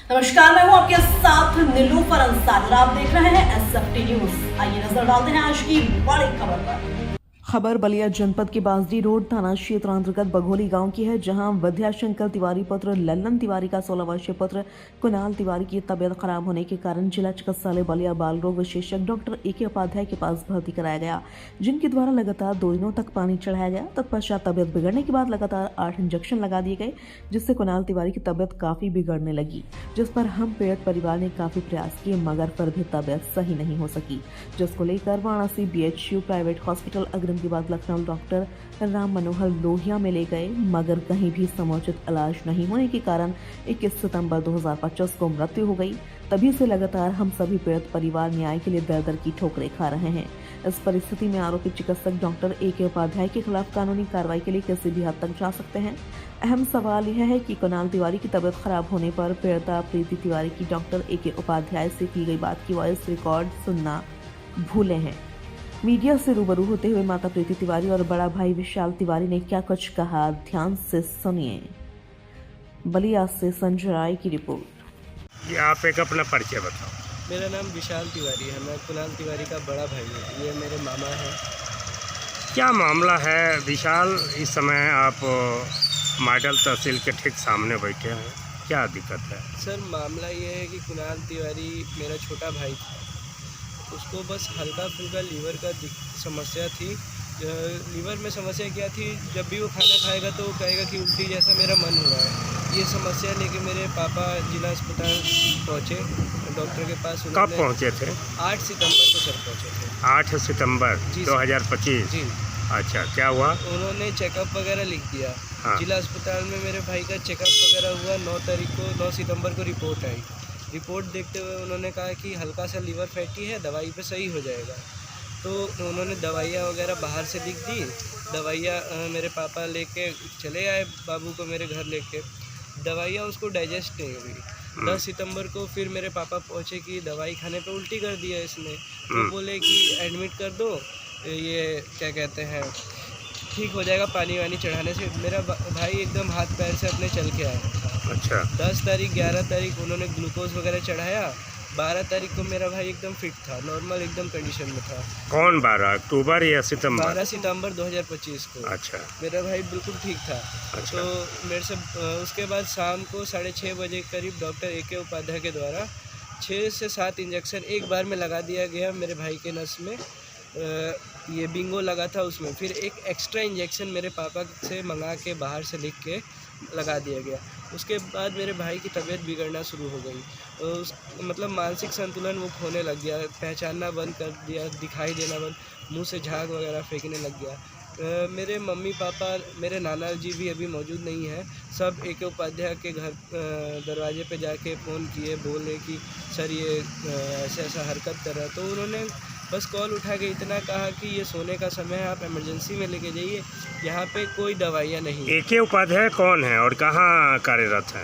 नमस्कार, मैं हूं आपके साथ नीलूफर अंसारी और आप देख रहे हैं एसएफटी न्यूज। आइए नजर डालते हैं आज की बड़ी खबर पर। खबर बलिया जनपद के बासडी रोड थाना क्षेत्र अंतर्गत बघोली गांव की है, जहां विद्याशंकर तिवारी पुत्र लल्लन तिवारी का 16 वर्षीय पुत्र कुणाल तिवारी की तबियत खराब होने के कारण जिला चिकित्सालय बलिया बाल रोग विशेषज्ञ डॉक्टर ए के उपाध्याय के पास भर्ती कराया गया, जिनके द्वारा लगातार 2 दिनों तक पानी चढ़ाया गया। तत्पश्चात तबियत बिगड़ने के बाद लगातार 8 इंजेक्शन लगा दिए गए, जिससे कुणाल तिवारी की तबियत काफी बिगड़ने लगी, जिस पर हम पीड़ित परिवार ने काफी प्रयास किए मगर फिर भी तबियत सही नहीं हो सकी, जिसको लेकर वाराणसी BHU प्राइवेट हॉस्पिटल अग्रिम के बाद लखनऊ डॉक्टर राम मनोहर लोहिया में ले गए, मगर कहीं भी समुचित इलाज नहीं होने के कारण 21 सितंबर 2025 को मृत्यु हो गई। तभी से लगातार हम सभी पीड़ित परिवार न्याय के लिए दर-दर की ठोकरें खा रहे हैं। इस परिस्थिति में आरोपी चिकित्सक डॉक्टर ए के उपाध्याय के खिलाफ कानूनी कार्रवाई के लिए किसी भी हद तक जा सकते हैं। अहम सवाल यह है कि कुणाल तिवारी की तबियत खराब होने पर पीड़िता प्रीति तिवारी की डॉक्टर ए के उपाध्याय से की गई बात की वॉइस रिकॉर्ड सुनना भूले हैं। मीडिया से रूबरू होते हुए माता प्रीति तिवारी और बड़ा भाई विशाल तिवारी ने क्या कुछ कहा, ध्यान से सुनिए। बलिया से संजय राय की रिपोर्ट। ये आप एक अपना परिचय बताओ। मेरा नाम विशाल तिवारी है, मैं कुणाल तिवारी का बड़ा भाई हूँ। ये मेरे मामा हैं। क्या मामला है विशाल? इस समय आप मॉडल तहसील के ठीक सामने बैठे हैं, क्या दिक्कत है? सर, मामला ये है कि कुणाल तिवारी मेरा छोटा भाई था। उसको बस हल्का फुल्का लीवर का समस्या थी। लीवर में समस्या क्या थी, जब भी वो खाना खाएगा तो वो कहेगा कि उल्टी जैसा मेरा मन हुआ है। ये समस्या लेके मेरे पापा जिला अस्पताल पहुँचे, डॉक्टर के पास। कब पहुँचे थे? 8 सितंबर को सर पहुँचे थे। 8 सितंबर 2025। जी। अच्छा, क्या हुआ? उन्होंने चेकअप वगैरह लिख दिया। हाँ। जिला अस्पताल में मेरे भाई का चेकअप वगैरह हुआ। 9 सितंबर को रिपोर्ट आई। रिपोर्ट देखते हुए उन्होंने कहा कि हल्का सा लीवर फैटी है, दवाई पे सही हो जाएगा। तो उन्होंने दवाइयाँ वगैरह बाहर से लिख दी। दवाइयाँ मेरे पापा लेके चले आए बाबू को मेरे घर लेके। दवाइयाँ उसको डाइजेस्ट नहीं हुई। 10 सितंबर को फिर मेरे पापा पहुँचे कि दवाई खाने पे उल्टी कर दिया इसने। तो बोले कि एडमिट कर दो, ये क्या कहते हैं, ठीक हो जाएगा पानी वानी चढ़ाने से। मेरा भाई एकदम हाथ पैर से अपने चल के आया था। अच्छा। 10 तारीख 11 तारीख उन्होंने ग्लूकोज वगैरह चढ़ाया। 12 तारीख को मेरा भाई एकदम फिट था, नॉर्मल एकदम कंडीशन में था। कौन 12 अक्टूबर या सितंबर? 12 सितंबर 2025 को। अच्छा। मेरा भाई बिल्कुल ठीक था। अच्छा। तो मेरे से उसके बाद शाम को 6:30 बजे करीब डॉक्टर ए के उपाध्याय के द्वारा 6 से 7 इंजेक्शन एक बार में लगा दिया गया मेरे भाई के नस में। ये बिंगो लगा था उसमें। फिर एक एक्स्ट्रा इंजेक्शन मेरे पापा से मंगा के बाहर से लिख के लगा दिया गया। उसके बाद मेरे भाई की तबीयत बिगड़ना शुरू हो गई। मतलब मानसिक संतुलन वो खोने लग गया, पहचानना बंद कर दिया, दिखाई देना बंद, मुंह से झाग वगैरह फेंकने लग गया। मेरे मम्मी पापा, मेरे नाना जी भी अभी मौजूद नहीं हैं। सब ए के उपाध्याय के घर दरवाजे पे जाके फ़ोन किए, बोले कि सर ये ऐसा ऐसा हरकत कर रहा है। तो उन्होंने बस कॉल उठा के इतना कहा कि ये सोने का समय है, आप इमरजेंसी में लेके जाइए, यहाँ पे कोई दवाइयाँ नहीं। ए के उपाध्याय कौन है और कहाँ कार्यरत है?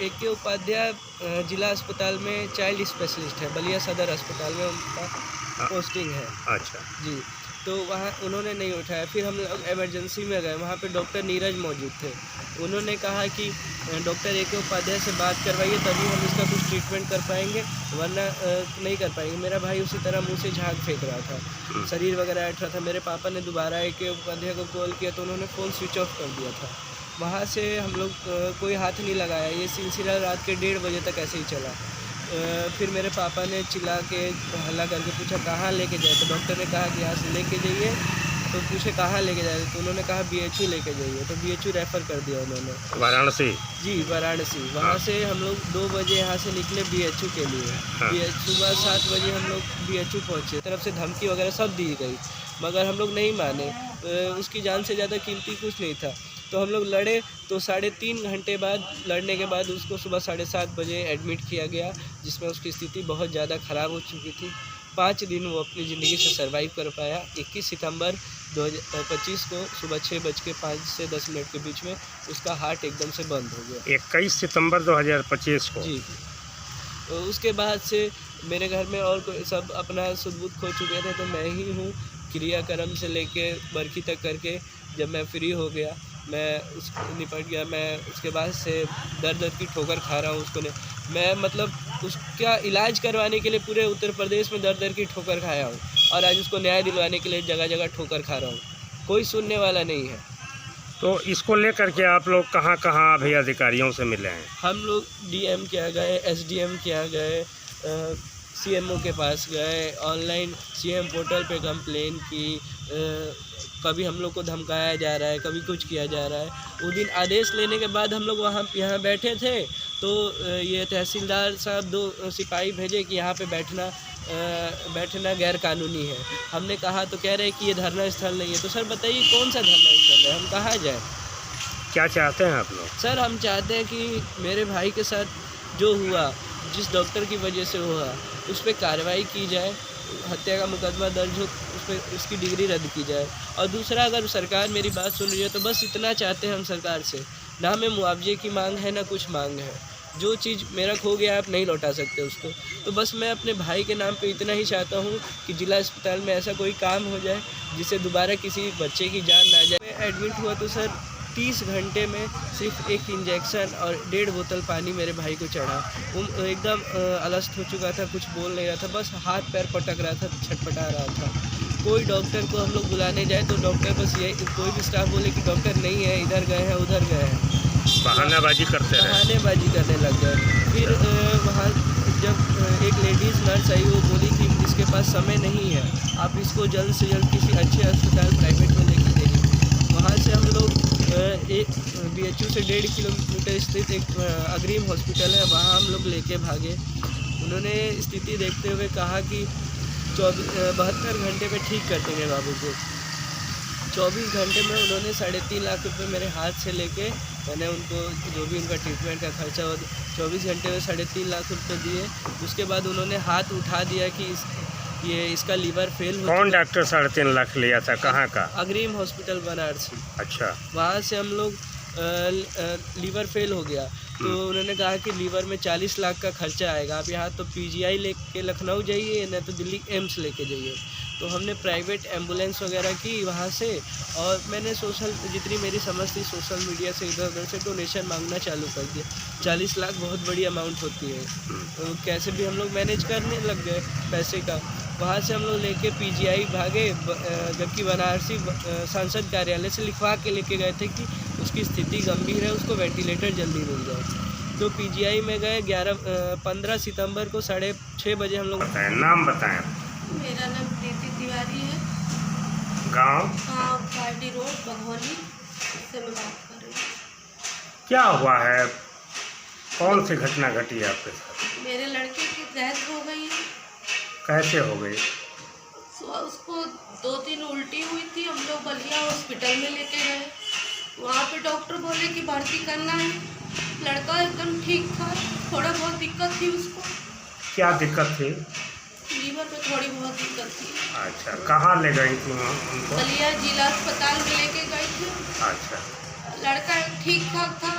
ए के उपाध्याय जिला अस्पताल में चाइल्ड स्पेशलिस्ट है, बलिया सदर अस्पताल में उनका पोस्टिंग है। अच्छा जी। तो वहाँ उन्होंने नहीं उठाया। फिर हम लोग इमरजेंसी में गए, वहाँ पे डॉक्टर नीरज मौजूद थे। उन्होंने कहा कि डॉक्टर ए के उपाध्याय से बात करवाइए, तभी हम इसका कुछ ट्रीटमेंट कर पाएंगे, वरना नहीं कर पाएंगे। मेरा भाई उसी तरह मुंह से झाग फेंक रहा था, शरीर वगैरह ऐठ रहा था। मेरे पापा ने दोबारा ए के उपाध्याय को कॉल किया तो उन्होंने फ़ोन स्विच ऑफ कर दिया था। वहाँ से हम लोग कोई हाथ नहीं लगाया। ये सिलसिला रात के 1:30 बजे तक ऐसे ही चला। फिर मेरे पापा ने चिल्ला के हल्ला करके पूछा कहाँ लेके जाए, तो डॉक्टर ने कहा कि यहाँ से लेके जाइए। तो पूछे कहाँ लेके जाए, तो उन्होंने कहा BHU लेके जाइए। तो BHU रेफ़र कर दिया उन्होंने, वाराणसी। जी वाराणसी। वहाँ से हम लोग 2 बजे यहाँ से निकले BHU के लिए। सुबह 7 बजे हम लोग BHU पहुँचे। तरफ से धमकी वगैरह सब दी गई, मगर हम लोग नहीं माने। उसकी जान से ज़्यादा कीमती कुछ नहीं था। तो हम लोग लड़े, तो 3.5 घंटे बाद लड़ने के बाद उसको सुबह 7:30 बजे एडमिट किया गया, जिसमें उसकी स्थिति बहुत ज़्यादा ख़राब हो चुकी थी। 5 दिन वो अपनी ज़िंदगी से सर्वाइव कर पाया। 21 सितंबर 2025 को सुबह 6:05 से 10 मिनट के बीच में उसका हार्ट एकदम से बंद हो गया। 21 सितंबर 2025 को? जी। तो उसके बाद से मेरे घर में और कोई सब अपना सुध-बुध खो चुके थे, तो मैं ही हूँ क्रियाक्रम से लेके बरखी तक करके। जब मैं फ्री हो गया मैं उस निपट गया। मैं उसके बाद से दर-दर की ठोकर खा रहा हूँ उसको मैं मतलब उसका इलाज करवाने के लिए पूरे उत्तर प्रदेश में दर-दर की ठोकर खाया हूँ और आज उसको न्याय दिलवाने के लिए जगह-जगह ठोकर खा रहा हूँ। कोई सुनने वाला नहीं है। तो इसको लेकर के आप लोग कहाँ-कहाँ अभी अधिकारियों से मिले हैं? हम लोग डीएम के यहाँ गए, एसडीएम के यहाँ गए, सीएमओ के पास गए, ऑनलाइन सीएम पोर्टल पे कंप्लेन की, कभी हम लोग को धमकाया जा रहा है, कभी कुछ किया जा रहा है। वो दिन आदेश लेने के बाद हम लोग यहाँ बैठे थे तो ये तहसीलदार साहब 2 सिपाही भेजे कि यहाँ पे बैठना गैर कानूनी है। हमने कहा तो कह रहे कि ये धरना स्थल नहीं है। तो सर बताइए कौन सा धरना स्थल है, हम कहाँ जाएँ? क्या चाहते हैं आप लोग? सर हम चाहते हैं कि मेरे भाई के साथ जो हुआ, जिस डॉक्टर की वजह से हुआ, उस पे कार्रवाई की जाए, हत्या का मुकदमा दर्ज हो, उस पे उसकी डिग्री रद्द की जाए। और दूसरा, अगर सरकार मेरी बात सुन रही है तो बस इतना चाहते हैं हम सरकार से, ना हमें मुआवजे की मांग है ना कुछ मांग है। जो चीज़ मेरा खो गया आप नहीं लौटा सकते उसको। तो बस मैं अपने भाई के नाम पे इतना ही चाहता हूँ कि जिला अस्पताल में ऐसा कोई काम हो जाए जिससे दोबारा किसी बच्चे की जान ना जाए। मैं एडमिट हुआ तो सर 30 घंटे में सिर्फ 1 इंजेक्शन और 1.5 बोतल पानी मेरे भाई को चढ़ा। वो एकदम अलस्त हो चुका था, कुछ बोल नहीं रहा था, बस हाथ पैर पटक रहा था, छटपटा रहा था। कोई डॉक्टर को हम लोग बुलाने जाए तो डॉक्टर बस यही, कोई भी स्टाफ बोले कि डॉक्टर नहीं है, इधर गए हैं उधर गए हैं, बहानाबाजी करते रहे। बहानेबाजी करने लग गए। फिर वहाँ जब एक लेडीज़ नर्स आई, वो बोली कि इसके पास समय नहीं है, आप इसको जल्द से जल्द किसी अच्छे अस्पताल प्राइवेट में लेके जाइए। वहाँ से हम लोग एक BHU से 1.5 किलोमीटर स्थित एक अग्रिम हॉस्पिटल है, वहाँ हम लोग लेके भागे। उन्होंने स्थिति देखते हुए कहा कि 72 घंटे में ठीक कर देंगे बाबू को। 24 घंटे में उन्होंने 3.5 लाख रुपए मेरे हाथ से लेके, मैंने उनको जो भी उनका ट्रीटमेंट का खर्चा हो, 24 घंटे में 3.5 लाख रुपए दिए। उसके बाद उन्होंने हाथ उठा दिया कि इसका लीवर फेल हो। कौन डॉक्टर 3.5 लाख लिया था, कहाँ का? अग्रिम हॉस्पिटल बनारसी। अच्छा। वहाँ से हम लोग लीवर फेल हो गया तो उन्होंने कहा कि लीवर में 40 लाख का खर्चा आएगा, आप यहाँ तो PGI लेके लखनऊ जाइए, नहीं तो दिल्ली एम्स लेके जाइए। तो हमने प्राइवेट एम्बुलेंस वगैरह की वहाँ से, और मैंने जितनी मेरी समझ थी सोशल मीडिया से इधर उधर से डोनेशन मांगना चालू कर दिया। 40 लाख बहुत बड़ी अमाउंट होती है, तो कैसे भी हम लोग मैनेज करने लग गए पैसे का। वहाँ से हम लोग लेके PGI भागे, जबकि बनारसी सांसद कार्यालय से लिखवा के लेके गए थे कि उसकी स्थिति गंभीर है, उसको वेंटिलेटर जल्दी मिल जाए। तो PGI में गए 15 सितंबर को 6:30 बजे हम लोग। नाम बताएं। मेरा नाम प्रीति तिवारी है। गांव पार्टी रोड बघौली से मैं बात कर रही हूँ। क्या हुआ है, कौन सी घटना घटी है आपके साथ? मेरे लड़के की डेथ हो गई है। कैसे हो गई? उसको 2-3 उल्टी हुई थी, हम लोग बलिया हॉस्पिटल में लेके गए। वहाँ पे डॉक्टर बोले कि भर्ती करना है। लड़का एकदम ठीक था, थोड़ा बहुत दिक्कत थी उसको। क्या दिक्कत थी? लीवर में थोड़ी बहुत दिक्कत थी। अच्छा, कहाँ ले गई थी उनको? बलिया जिला अस्पताल में लेके गए थे। अच्छा। लड़का ठीक ठाक था।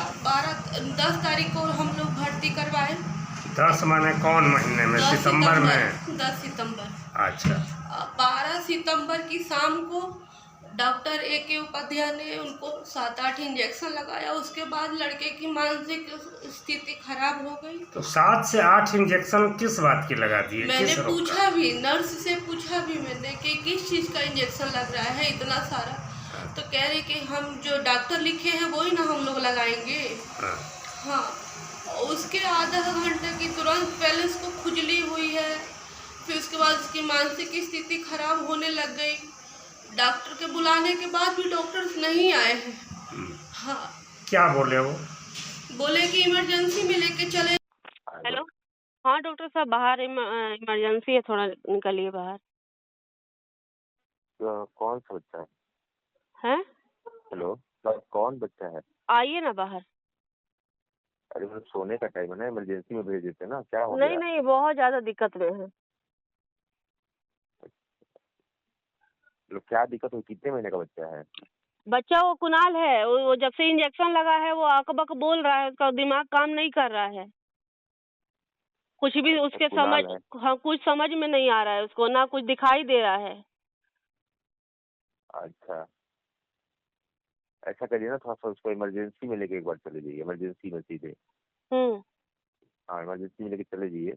10 तारीख को हम लोग भर्ती करवाए। 10 माने कौन महीने में? सितंबर में? 10 सितंबर। अच्छा। 12 सितंबर की शाम को डॉक्टर AK उपाध्याय ने उनको 7-8 इंजेक्शन लगाया। उसके बाद लड़के की मानसिक स्थिति खराब हो गई। तो 7 से 8 इंजेक्शन किस बात की लगा दिए? मैंने किस रोग का? पूछा भी, नर्स से पूछा भी मैंने कि किस चीज़ का इंजेक्शन लग रहा है इतना सारा। तो कह रहे कि हम जो डॉक्टर लिखे हैं वही ना हम लोग लगाएंगे। हाँ, उसके आधा घंटे की तुरंत पहले उसको खुजली हुई है, फिर उसके बाद उसकी मानसिक स्थिति खराब होने लग गई। डॉक्टर के बुलाने के बाद भी डॉक्टर्स नहीं आए हैं। हाँ, क्या बोले वो? बोले कि इमरजेंसी में लेके चले। हेलो, हाँ डॉक्टर साहब, बाहर इमरजेंसी है, थोड़ा निकलिए बाहर। कौन सा बच्चा है? हैं? हेलो, कौन बच्चा है? आइए ना बाहर। अरे मतलब सोने का टाइम है ना, इमरजेंसी में भेज देते ना, क्या हो नहीं गया? नहीं, बहुत ज्यादा दिक्कत में है। मतलब क्या दिक्कत हुई? कितने महीने का बच्चा है? बच्चा वो कुणाल है, वो जब से इंजेक्शन लगा है वो अकबक बोल रहा है, उसका दिमाग काम नहीं कर रहा है। कुछ भी उसके समझ, कुणाल है? हाँ, कुछ समझ में नहीं आ रहा है उसको, ना कुछ दिखाई दे रहा है। अच्छा, ऐसा करिए ना, थोड़ा सा उसको इमरजेंसी में लेके एक बार चले जाइए, इमरजेंसी में सीधे। हम्म। हाँ, इमरजेंसी में लेके चले जाइए,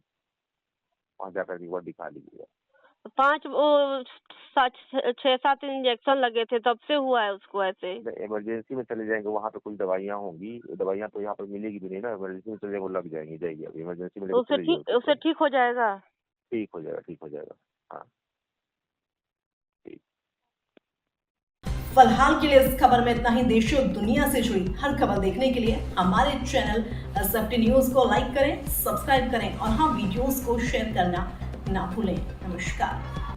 वहाँ जाकर के एक बार दिखा लीजिएगा। 5 वो 6-7 इंजेक्शन लगे थे, तब से हुआ है उसको ऐसे। इमरजेंसी में चले जाएंगे, वहाँ पे कुछ दवाइयाँ होंगी, दवाइयाँ तो यहाँ पर मिलेगी भी नहीं ना, इमरजेंसी में चले जाएंगे वो लग जाएंगी, जाइए अभी इमरजेंसी में तो लेके चले जाइए। उससे ठीक हो जाएगा। ठीक हो जाएगा, ठीक हो जाएगा। हाँ ठीक। फिलहाल के लिए इस खबर में इतना ही। देश और दुनिया से जुड़ी हर खबर देखने के लिए हमारे चैनल SFT न्यूज को लाइक करें, सब्सक्राइब करें और हाँ, वीडियोस को शेयर करना ना भूलें। नमस्कार।